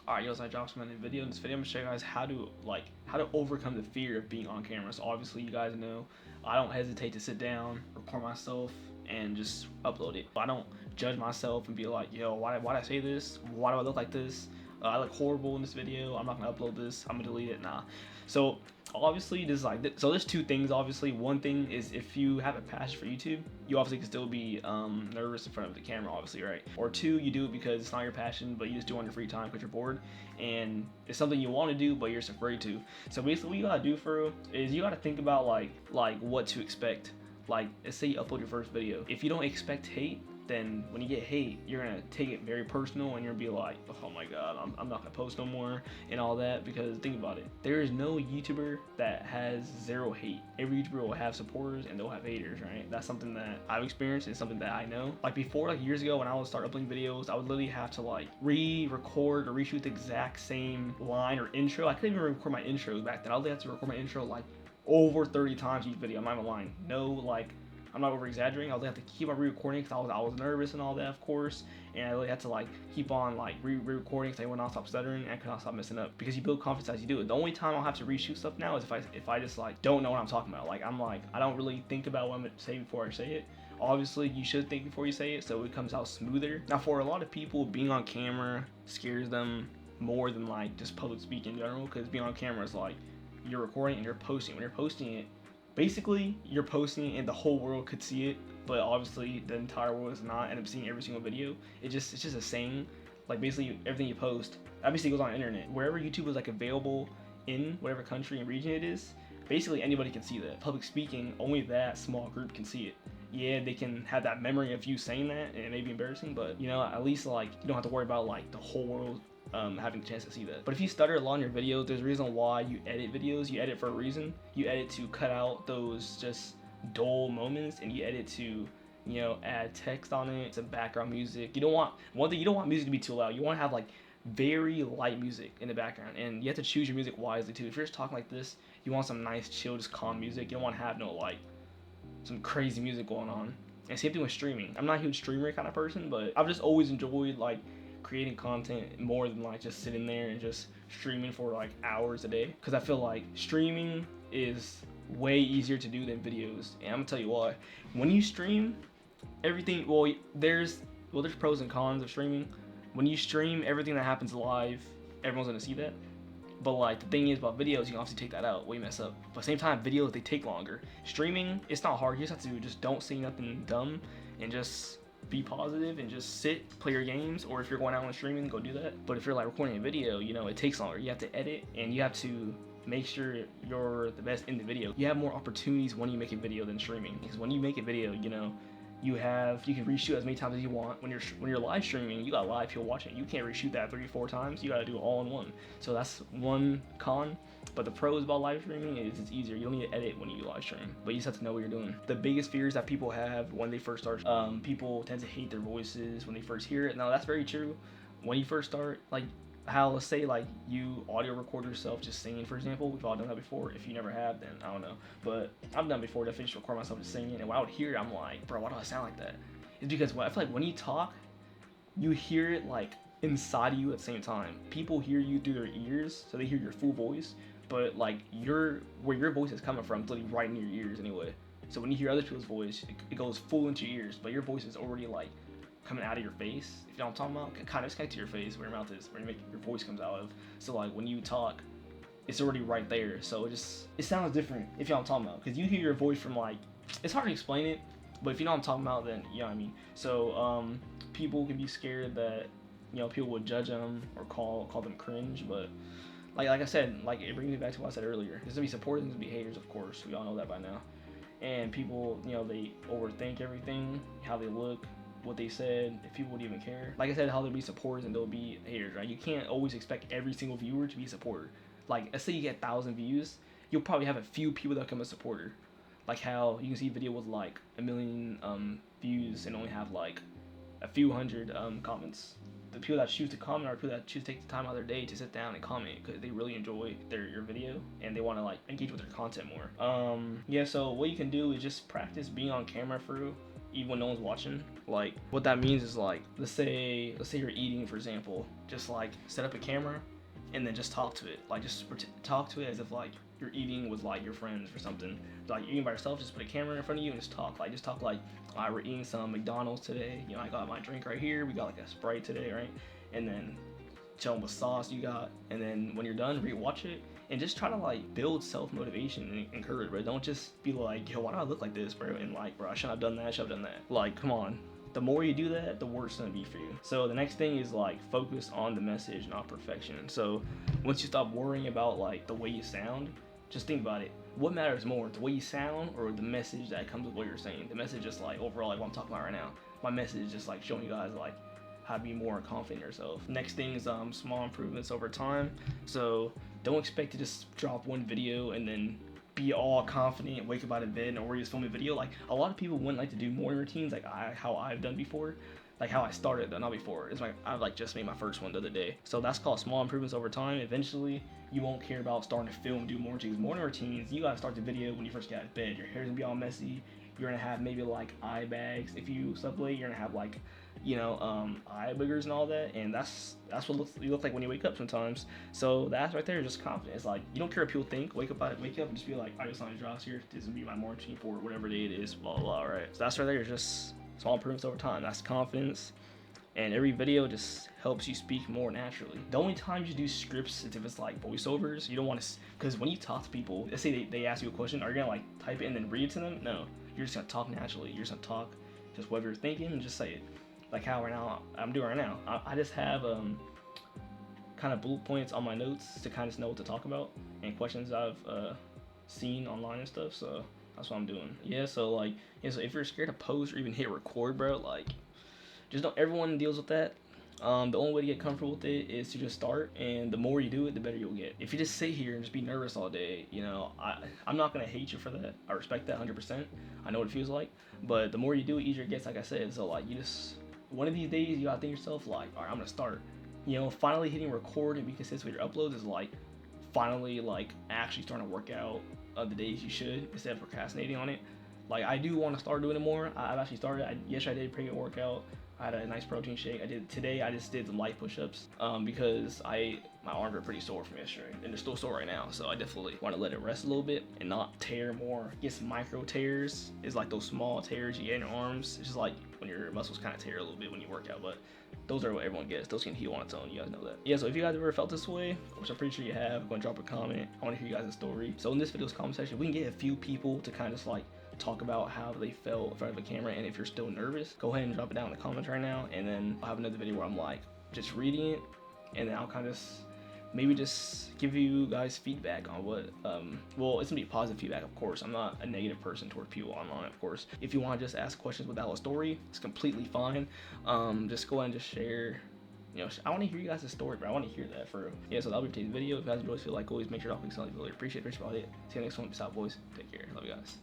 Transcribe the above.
Alright, yo, I dropped some in the video. In this video, I'm gonna show you guys how to overcome the fear of being on camera. So obviously, you guys know I don't hesitate to sit down, record myself, and just upload it. I don't judge myself and be like, yo, why'd I say this? Why do I look like this? I look horrible in this video. I'm not gonna upload this. I'm gonna delete it. Nah. So obviously, so there's two things. Obviously, one thing is if you have a passion for YouTube, you obviously can still be nervous in front of the camera, obviously, right? Or two, you do it because it's not your passion, but you just do it on your free time because you're bored, and it's something you want to do, but you're just afraid to. So basically, what you gotta do for real is you gotta think about like what to expect. Like, let's say you upload your first video. If you don't expect hate, then when you get hate, you're gonna take it very personal and you're gonna be like, oh my god, I'm not gonna post no more and all that. Because think about it, there is no YouTuber that has zero hate. Every YouTuber will have supporters and they'll have haters, right? That's something that I've experienced and something that I know. Like before, like years ago when I would start uploading videos, I would literally have to like re-record or reshoot the exact same line or intro. I couldn't even record my intros back then. I would have to record my intro like over 30 times each video. I'm not even lying. No, like, I'm not over exaggerating. I would have to keep on re-recording because I was nervous and all that, of course, and I really had to like keep on like re-recording because I would not stop stuttering and I could not stop messing up, because you build confidence as you do it. The only time I'll have to reshoot stuff now is if I just like don't know what I'm talking about. Like I don't really think about what I'm gonna say before I say it. Obviously, you should think before you say it so it comes out smoother. Now, for a lot of people, being on camera scares them more than like just public speaking in general, because being on camera is like you're recording and you're posting. When you're posting it, basically you're posting it and the whole world could see it, but obviously the entire world is not end up seeing every single video. It's just a saying. Like basically everything you post obviously goes on the internet. Wherever YouTube is like available in whatever country and region it is, basically anybody can see that. Public speaking, only that small group can see it. Yeah, they can have that memory of you saying that and it may be embarrassing, but you know, at least like you don't have to worry about like the whole world having a chance to see that. But if you stutter a lot in your videos, there's a reason why you edit videos. You edit for a reason. You edit to cut out those just dull moments, and you edit to, you know, add text on it, some background music. You don't want, one thing, you don't want music to be too loud. You want to have like very light music in the background, and you have to choose your music wisely too. If you're just talking like this, you want some nice chill, just calm music. You don't want to have no like some crazy music going on. And same thing with streaming. I'm not a huge streamer kind of person, but I've just always enjoyed like creating content more than like just sitting there and just streaming for like hours a day, because I feel like streaming is way easier to do than videos. And I'm gonna tell you why. When you stream, everything, there's pros and cons of streaming. When you stream, everything that happens live, everyone's gonna see that. But like the thing is about videos, you can obviously take that out when you mess up. But at the same time, videos, they take longer. Streaming, it's not hard. You just have to just don't say nothing dumb and just be positive and just sit, play your games. Or if you're going out on streaming, go do that. But if you're like recording a video, you know, it takes longer. You have to edit and you have to make sure you're the best in the video. You have more opportunities when you make a video than streaming, because when you make a video, you know, you can reshoot as many times as you want. When you're live streaming, you got live people watching. You can't reshoot that 3-4 times. You gotta do it all in one. So that's one con. But the pros about live streaming is it's easier. You don't need to edit when you live stream, but you just have to know what you're doing. The biggest fears that people have when they first start, people tend to hate their voices when they first hear it. Now that's very true. When you first start, like how, let's say like you audio record yourself just singing, for example. We've all done that before. If you never have, then I don't know, but I've done before. Definitely just record myself just singing, and when I would hear it, I'm like, bro, why do I sound like that? It's because I feel like when you talk, you hear it like inside of you at the same time. People hear you through their ears, so they hear your full voice, but like where your voice is coming from is literally right in your ears anyway. So when you hear other people's voice, it goes full into your ears, but your voice is already like coming out of your face, if you know what I'm talking about. Kind of connect to your face where your mouth is, where your voice comes out of. So like when you talk, it's already right there. So it sounds different, if you know what I'm talking about, because you hear your voice from like, it's hard to explain it, but if you know what I'm talking about, then you know what I mean. So people can be scared that, you know, people would judge them or call them cringe, but like I said, like it brings me back to what I said earlier. There's gonna be supporters and there's gonna be haters, of course. We all know that by now. And people, you know, they overthink everything, how they look, what they said, if people would even care. Like I said, how there'll be supporters and there'll be haters, right? You can't always expect every single viewer to be a supporter. Like, let's say you get 1,000 views, you'll probably have a few people that become a supporter. Like how you can see a video with like 1 million views and only have like a few hundred comments. The people that choose to comment are people that choose to take the time out of their day to sit down and comment because they really enjoy your video and they want to like engage with their content more. Yeah, so what you can do is just practice being on camera for real. even when no one's watching. Like what that means is like, let's say you're eating, for example, just like set up a camera and then just talk to it. Like just talk to it as if like you're eating with like your friends or something. Like you're eating by yourself, just put a camera in front of you and just talk. Like we're eating some McDonald's today. You know, I got my drink right here. We got like a Sprite today, right? And then tell them what sauce you got. And then when you're done, rewatch it and just try to like build self-motivation and encourage, bro. Don't just be like, yo, why do I look like this, bro? And like, bro, I shouldn't have done that, I should have done that. Like, come on. The more you do that, the worse it's gonna be for you. So the next thing is like focus on the message, not perfection. So once you stop worrying about like the way you sound, just think about it. What matters more, the way you sound or the message that comes with what you're saying? The message is like overall, like what I'm talking about right now. My message is just like showing you guys like how to be more confident in yourself. Next thing is small improvements over time. So don't expect to just drop one video and then be all confident and wake up out of bed and already just film a video. Like a lot of people wouldn't like to do morning routines like how I've done before, like how I started, though not before. It's like I like just made my first one the other day. So that's called small improvements over time. Eventually you won't care about starting to film, do morning routines. You gotta start the video when you first get out of bed. Your hair's gonna be all messy. You're gonna have maybe like eye bags. If you slept late, you're gonna have like, you know, eye boogers and all that, and that's what you look like when you wake up sometimes. So that's right there, just confidence. Like you don't care what people think. Wake up and just be like, I just want to draw here. This is gonna be my morning routine for whatever day it is. Blah blah. Blah, right. So that's right there, just small improvements over time. That's confidence. And every video just helps you speak more naturally. The only times you do scripts is if it's like voiceovers. You don't want to, because when you talk to people, let's say they ask you a question, are you gonna like type it and then read it to them? No, you're just gonna talk naturally. You're just gonna talk, just whatever you're thinking, and just say it. Like how right now I'm doing right now. I just have kind of bullet points on my notes to kind of know what to talk about and questions I've seen online and stuff. So that's what I'm doing. Yeah. So like, yeah. So if you're scared to post or even hit record, bro, like, just know everyone deals with that. The only way to get comfortable with it is to just start, and the more you do it, the better you'll get. If you just sit here and just be nervous all day, you know, I'm not gonna hate you for that. I respect that 100%. I know what it feels like, but the more you do it, easier it gets, like I said. So like, you just, one of these days you gotta think to yourself like, all right, I'm gonna start. You know, finally hitting record and be consistent with your uploads is like finally like actually starting to work out the days you should instead of procrastinating on it. Like I do want to start doing it more. I've actually started. Yesterday I did a pretty good workout. I had a nice protein shake. Today I just did some light push-ups because my arms are pretty sore from yesterday, and they're still sore right now. So I definitely want to let it rest a little bit and not tear more. Get some micro tears. It's like those small tears you get in your arms. It's just like when your muscles kind of tear a little bit when you work out, but those are what everyone gets. Those can heal on its own. You guys know that. Yeah. So if you guys ever felt this way, which I'm pretty sure you have, go and drop a comment. I want to hear you guys' story. So in this video's comment section, we can get a few people to kind of just like talk about how they felt in front of a camera, and if you're still nervous, go ahead and drop it down in the comments right now, and then I'll have another video where I'm like just reading it, and then I'll kind of maybe just give you guys feedback on what well, it's gonna be positive feedback, of course. I'm not a negative person toward people online, of course. If you want to just ask questions without a story, it's completely fine. Just go ahead and just share. You know, I want to hear you guys' story, bro. I want to hear that for real. Yeah, so that'll be today's video. If you guys always feel like, always make sure to click something. Really appreciate it. Appreciate it. See you next one. Peace out, boys. Take care. Love you guys.